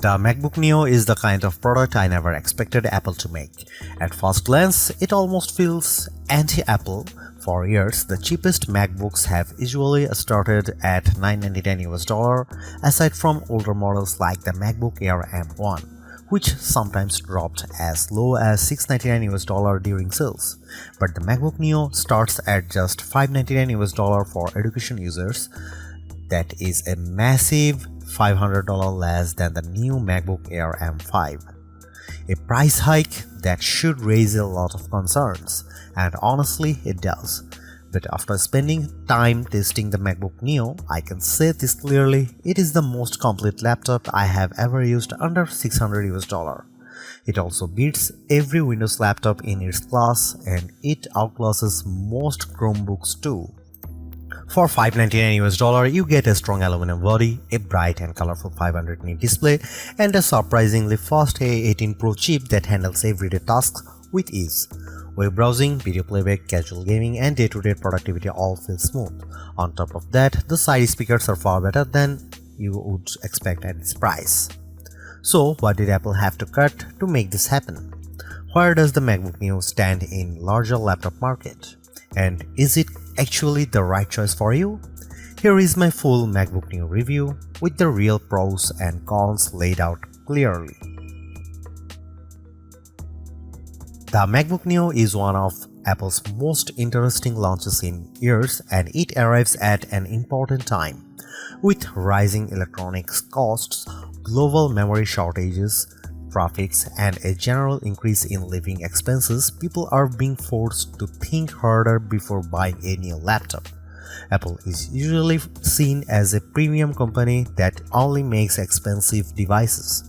The MacBook Neo is the kind of product I never expected Apple to make. At first glance, it almost feels anti-Apple. For years, the cheapest MacBooks have usually started at $999 aside from older models like the MacBook Air M1, which sometimes dropped as low as $699 during sales. But the MacBook Neo starts at just $599 for education users. That is a massive $500 less than the new MacBook Air M5. A price hike that should raise a lot of concerns, and honestly it does. But after spending time testing the MacBook Neo, I can say this clearly, it is the most complete laptop I have ever used under $600. It also beats every Windows laptop in its class, and it outclasses most Chromebooks too. For $599 you get a strong aluminum body, a bright and colorful 500 nit display, and a surprisingly fast A18 Pro chip that handles everyday tasks with ease. Web browsing, video playback, casual gaming, and day-to-day productivity all feel smooth. On top of that, the side speakers are far better than you would expect at this price. So what did Apple have to cut to make this happen? Where does the MacBook Neo stand in larger laptop market? And is it actually the right choice for you? Here is my full MacBook Neo review with the real pros and cons laid out clearly. The MacBook Neo is one of Apple's most interesting launches in years, and it arrives at an important time. With rising electronics costs, global memory shortages, traffics, and a general increase in living expenses, people are being forced to think harder before buying a new laptop. Apple is usually seen as a premium company that only makes expensive devices.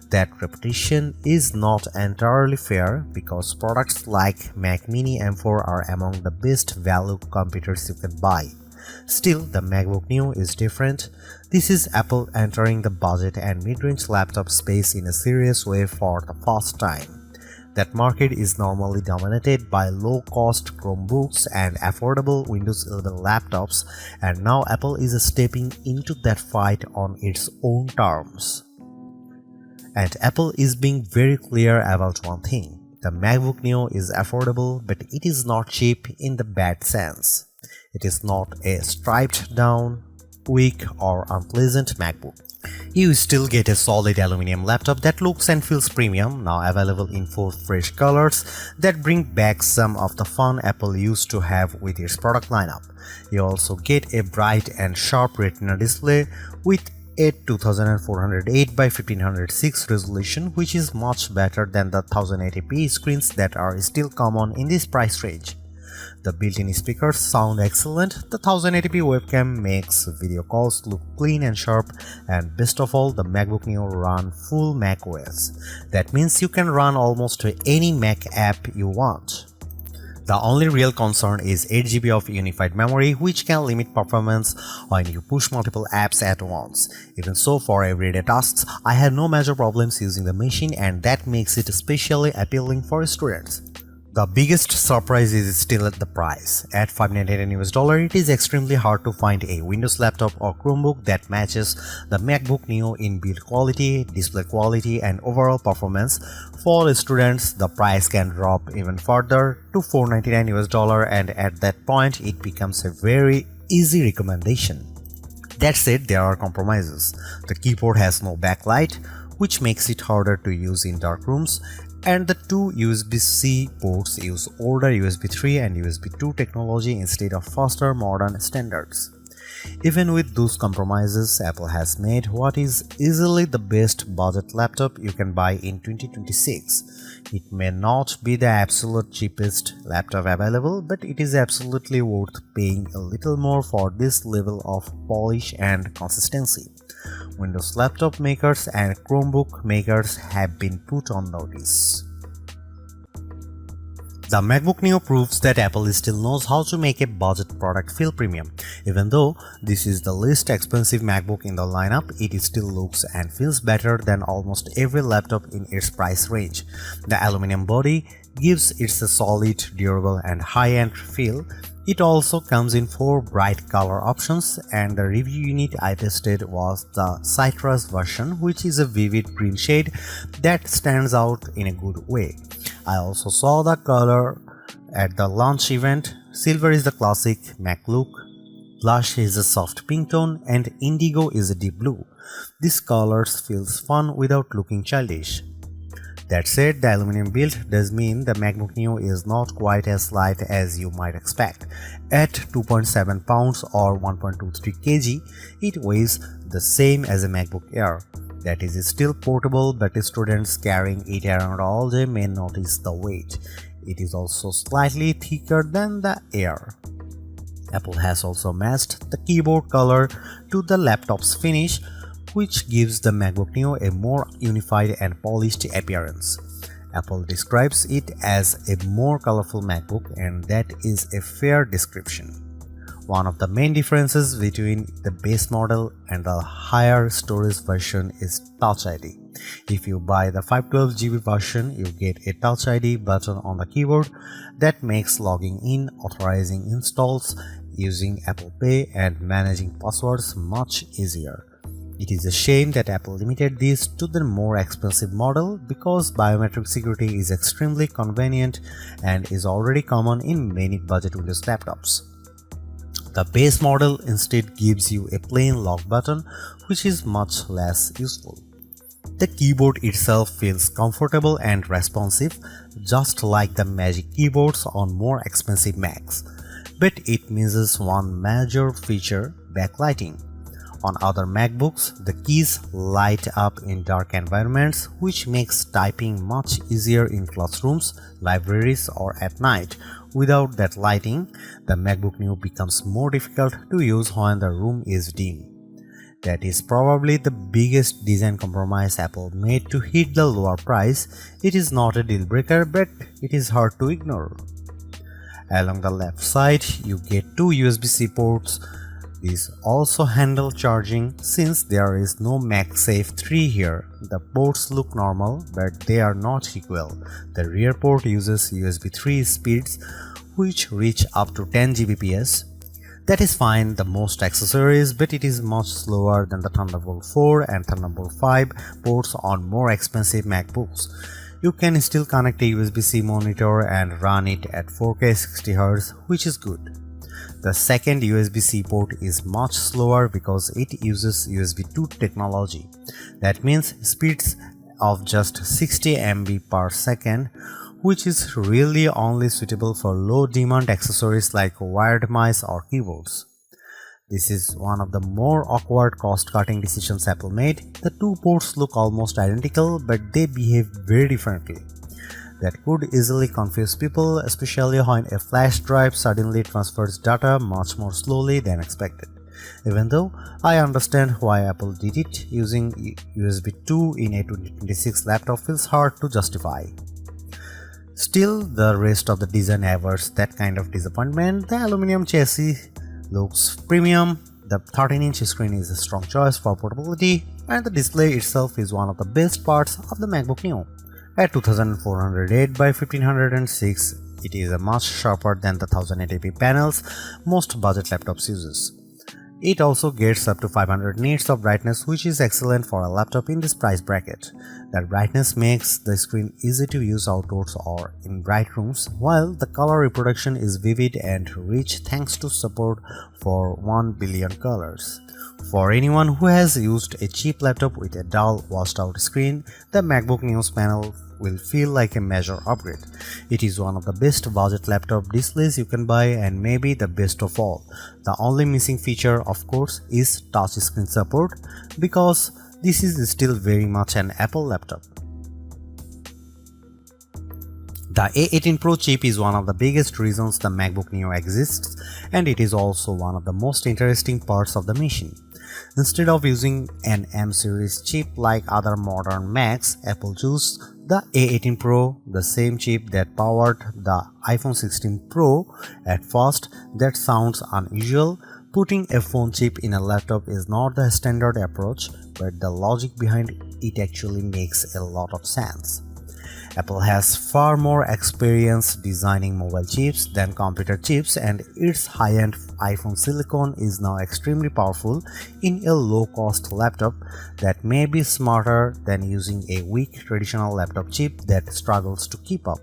That reputation is not entirely fair because products like Mac Mini M4 are among the best value computers you can buy. Still, the MacBook Neo is different. This is Apple entering the budget and mid-range laptop space in a serious way for the first time. That market is normally dominated by low-cost Chromebooks and affordable Windows 11 laptops, and now Apple is stepping into that fight on its own terms. And Apple is being very clear about one thing. The MacBook Neo is affordable, but it is not cheap in the bad sense. It is not a stripped down, weak or unpleasant MacBook. You still get a solid aluminum laptop that looks and feels premium, now available in 4 fresh colors that bring back some of the fun Apple used to have with its product lineup. You also get a bright and sharp Retina display with a 2408 by 1506 resolution, which is much better than the 1080p screens that are still common in this price range. The built-in speakers sound excellent, the 1080p webcam makes video calls look clean and sharp, and best of all, the MacBook Neo runs full macOS. That means you can run almost any Mac app you want. The only real concern is 8GB of unified memory, which can limit performance when you push multiple apps at once. Even so, for everyday tasks, I had no major problems using the machine, and that makes it especially appealing for students. The biggest surprise is still at the price. At $599, it is extremely hard to find a Windows laptop or Chromebook that matches the MacBook Neo in build quality, display quality, and overall performance. For students, the price can drop even further to $499, and at that point, it becomes a very easy recommendation. That said, there are compromises. The keyboard has no backlight, which makes it harder to use in dark rooms, and the 2 USB-C ports use older USB 3 and USB 2 technology instead of faster modern standards. Even with those compromises, Apple has made what is easily the best budget laptop you can buy in 2026. It may not be the absolute cheapest laptop available, but it is absolutely worth paying a little more for this level of polish and consistency. Windows laptop makers and Chromebook makers have been put on notice. The MacBook Neo proves that Apple still knows how to make a budget product feel premium. Even though this is the least expensive MacBook in the lineup, it still looks and feels better than almost every laptop in its price range. The aluminum body, gives it a solid, durable and high-end feel. It also comes in 4 bright color options, and the review unit I tested was the citrus version, which is a vivid green shade that stands out in a good way. I also saw the color at the launch event. Silver is the classic Mac look, blush is a soft pink tone, and indigo is a deep blue. These colors feels fun without looking childish. That said, the aluminum build does mean the MacBook Neo is not quite as light as you might expect. At 2.7 pounds or 1.23 kg, it weighs the same as a MacBook Air. That is still portable, but students carrying it around all day may notice the weight. It is also slightly thicker than the Air. Apple has also matched the keyboard color to the laptop's finish, which gives the MacBook Neo a more unified and polished appearance. Apple describes it as a more colorful MacBook, and that is a fair description. One of the main differences between the base model and the higher storage version is Touch ID. If you buy the 512GB version, you get a Touch ID button on the keyboard that makes logging in, authorizing installs, using Apple Pay, and managing passwords much easier. It is a shame that Apple limited this to the more expensive model, because biometric security is extremely convenient and is already common in many budget Windows laptops. The base model instead gives you a plain lock button, which is much less useful. The keyboard itself feels comfortable and responsive, just like the Magic keyboards on more expensive Macs, but it misses one major feature: backlighting. On other MacBooks, the keys light up in dark environments, which makes typing much easier in classrooms, libraries, or at night. Without that lighting, the MacBook Neo becomes more difficult to use when the room is dim. That is probably the biggest design compromise Apple made to hit the lower price. It is not a deal breaker, but it is hard to ignore. Along the left side, you get 2 USB-C ports. These also handle charging. Since there is no MagSafe 3 here, the ports look normal, but they are not equal. The rear port uses USB 3 speeds, which reach up to 10 Gbps. That is fine the most accessories, but it is much slower than the Thunderbolt 4 and Thunderbolt 5 ports on more expensive MacBooks. You can still connect a USB-C monitor and run it at 4K 60Hz, which is good. The second USB-C port is much slower because it uses USB 2 technology. That means speeds of just 60 MB per second, which is really only suitable for low-demand accessories like wired mice or keyboards. This is one of the more awkward cost-cutting decisions Apple made. The 2 ports look almost identical, but they behave very differently. That could easily confuse people, especially when a flash drive suddenly transfers data much more slowly than expected. Even though I understand why Apple did it, using USB 2 in a 2026 laptop feels hard to justify. Still, the rest of the design averts that kind of disappointment. The aluminum chassis looks premium, the 13-inch screen is a strong choice for portability, and the display itself is one of the best parts of the MacBook Neo. At 2408 by 1506, it is much sharper than the 1080p panels most budget laptops uses. It also gets up to 500 nits of brightness, which is excellent for a laptop in this price bracket. That brightness makes the screen easy to use outdoors or in bright rooms, while the color reproduction is vivid and rich thanks to support for 1 billion colors. For anyone who has used a cheap laptop with a dull, washed-out screen, the MacBook Neo's panel will feel like a major upgrade. It is one of the best budget laptop displays you can buy, and maybe the best of all. The only missing feature, of course, is touchscreen support, because this is still very much an Apple laptop. The A18 Pro chip is one of the biggest reasons the MacBook Neo exists, and it is also one of the most interesting parts of the machine. Instead of using an M series chip like other modern Macs, Apple chose the A18 Pro, the same chip that powered the iPhone 16 Pro. At first, that sounds unusual. Putting a phone chip in a laptop is not the standard approach, but the logic behind it actually makes a lot of sense. Apple has far more experience designing mobile chips than computer chips, and its high-end iPhone silicon is now extremely powerful in a low-cost laptop that may be smarter than using a weak traditional laptop chip that struggles to keep up.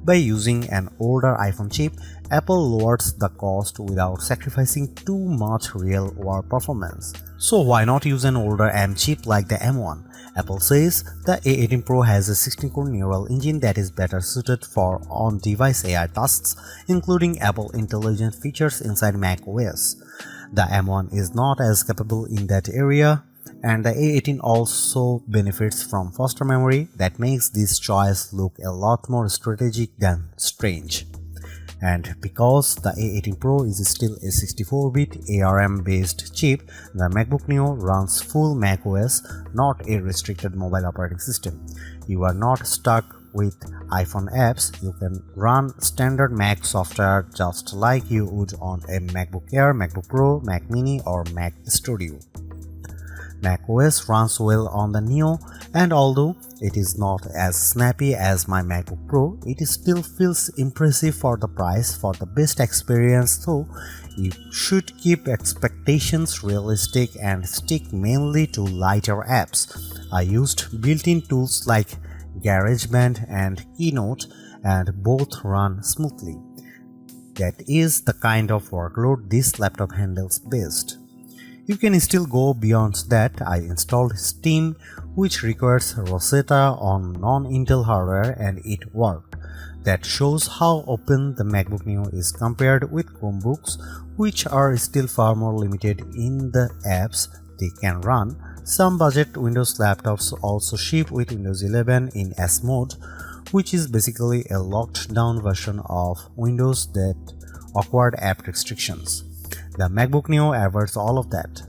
By using an older iPhone chip, Apple lowers the cost without sacrificing too much real-world performance. So why not use an older M chip like the M1? Apple says the A18 Pro has a 16-core neural engine that is better suited for on-device AI tasks, including Apple Intelligent features inside macOS. The M1 is not as capable in that area, and the A18 also benefits from faster memory that makes this choice look a lot more strategic than strange. And because the A18 Pro is still a 64-bit ARM-based chip, the MacBook Neo runs full macOS, not a restricted mobile operating system. You are not stuck with iPhone apps. You can run standard Mac software just like you would on a MacBook Air, MacBook Pro, Mac Mini, or Mac Studio. macOS runs well on the Neo, and although it is not as snappy as my MacBook Pro, it still feels impressive for the price. For the best experience though, you should keep expectations realistic and stick mainly to lighter apps. I used built-in tools like GarageBand and Keynote, and both run smoothly. That is the kind of workload this laptop handles best. You can still go beyond that. I installed Steam, which requires Rosetta on non-Intel hardware, and it worked. That shows how open the MacBook Neo is compared with Chromebooks, which are still far more limited in the apps they can run. Some budget Windows laptops also ship with Windows 11 in S mode, which is basically a locked down version of Windows that awkward app restrictions. The MacBook Neo avoids all of that.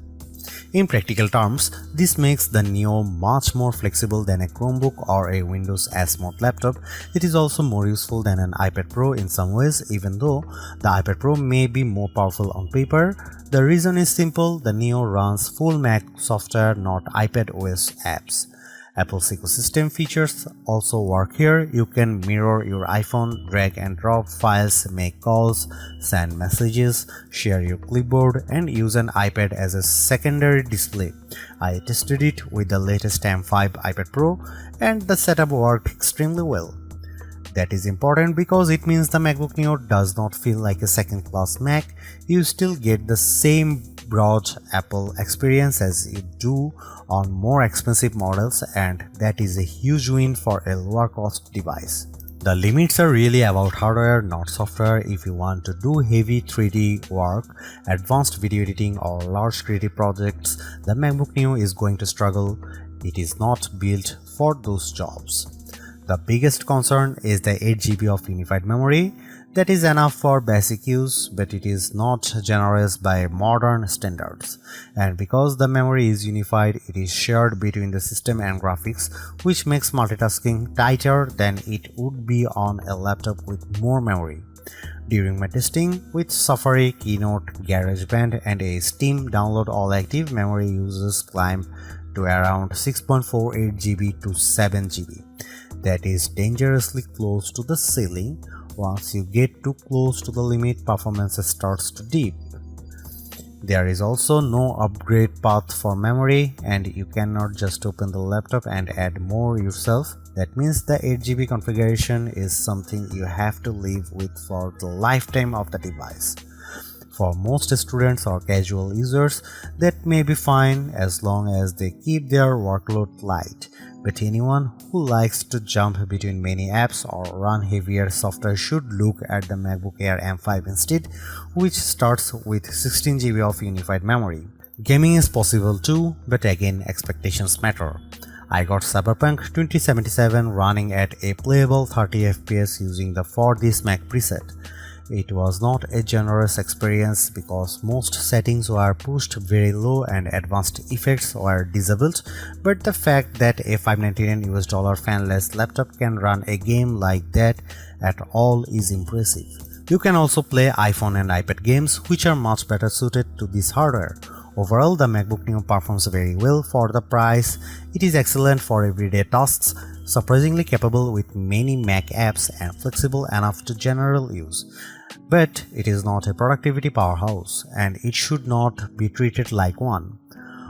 In practical terms, this makes the Neo much more flexible than a Chromebook or a Windows S mode laptop. It is also more useful than an iPad Pro in some ways, even though the iPad Pro may be more powerful on paper. The reason is simple: the Neo runs full Mac software, not iPad OS apps. Apple's ecosystem features also work here. You can mirror your iPhone, drag and drop files, make calls, send messages, share your clipboard, and use an iPad as a secondary display. I tested it with the latest M5 iPad Pro, and the setup worked extremely well. That is important because it means the MacBook Neo does not feel like a second-class Mac. You still get the same broad Apple experience as you do on more expensive models, and that is a huge win for a lower cost device. The limits are really about hardware, not software. If you want to do heavy 3D work, advanced video editing, or large creative projects, the MacBook Neo is going to struggle. It is not built for those jobs. The biggest concern is the 8GB of unified memory. That is enough for basic use, but it is not generous by modern standards. And because the memory is unified, it is shared between the system and graphics, which makes multitasking tighter than it would be on a laptop with more memory. During my testing with Safari, Keynote, GarageBand, and a Steam download, all active memory uses climb to around 6.48 GB to 7 GB. That is dangerously close to the ceiling. Once you get too close to the limit, performance starts to dip. There is also no upgrade path for memory, and you cannot just open the laptop and add more yourself. That means the 8GB configuration is something you have to live with for the lifetime of the device. For most students or casual users, that may be fine as long as they keep their workload light. But anyone who likes to jump between many apps or run heavier software should look at the MacBook Air M5 instead, which starts with 16GB of unified memory. Gaming is possible too, but again, expectations matter. I got Cyberpunk 2077 running at a playable 30 FPS using the For This Mac preset. It was not a generous experience because most settings were pushed very low and advanced effects were disabled, but the fact that a $599 fanless laptop can run a game like that at all is impressive. You can also play iPhone and iPad games, which are much better suited to this hardware. Overall, the MacBook Neo performs very well for the price. It is excellent for everyday tasks, surprisingly capable with many Mac apps and flexible enough to general use. But it is not a productivity powerhouse, and it should not be treated like one.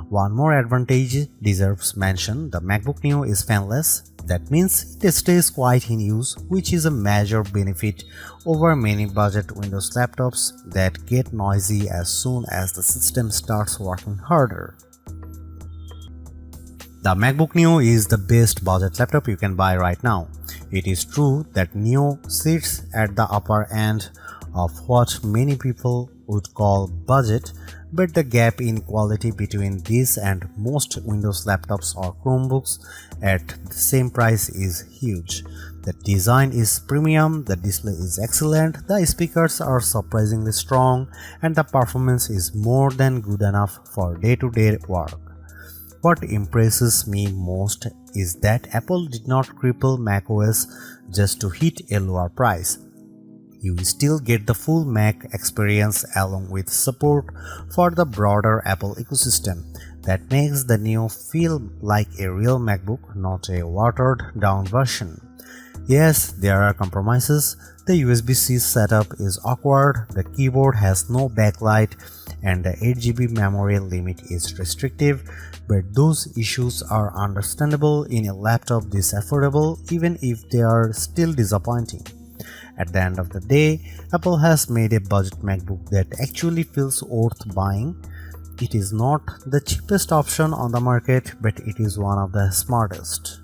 One more advantage deserves mention: the MacBook Neo is fanless. That means it stays quiet in use, which is a major benefit over many budget Windows laptops that get noisy as soon as the system starts working harder. The MacBook Neo is the best budget laptop you can buy right now. It is true that Neo sits at the upper end of what many people would call budget, but the gap in quality between this and most Windows laptops or Chromebooks at the same price is huge. The design is premium, the display is excellent, the speakers are surprisingly strong, and the performance is more than good enough for day-to-day work. What impresses me most is that Apple did not cripple macOS just to hit a lower price. You still get the full Mac experience along with support for the broader Apple ecosystem. That makes the Neo feel like a real MacBook, not a watered-down version. Yes, there are compromises. The USB-C setup is awkward, the keyboard has no backlight, and the 8GB memory limit is restrictive, but those issues are understandable in a laptop this affordable, even if they are still disappointing. At the end of the day, Apple has made a budget MacBook that actually feels worth buying. It is not the cheapest option on the market, but it is one of the smartest.